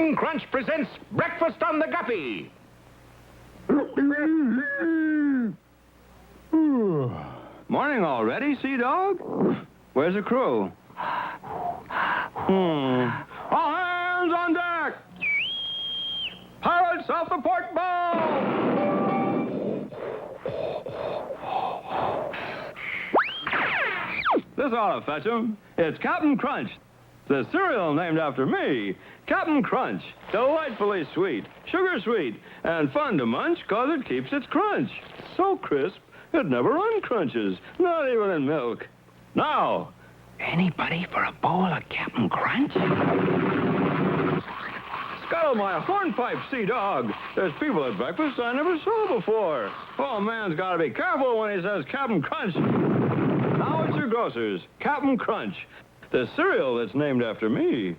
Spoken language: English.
Captain Crunch presents Breakfast on the Guppy. Morning already, Sea Dog? Where's the crew? All hands on deck! Pirates off the port bow! This ought to fetch 'em. It's Captain Crunch, the cereal named after me. Captain Crunch, delightfully sweet, sugar sweet, and fun to munch 'cause it keeps its crunch. So crisp, it never uncrunches, not even in milk. Now, Anybody for a bowl of Captain Crunch? scuttle my hornpipe, Sea Dog. There's people at breakfast I never saw before. Oh, man's got to be careful when he says Captain Crunch. Now it's your grocer's, Captain Crunch, the cereal that's named after me.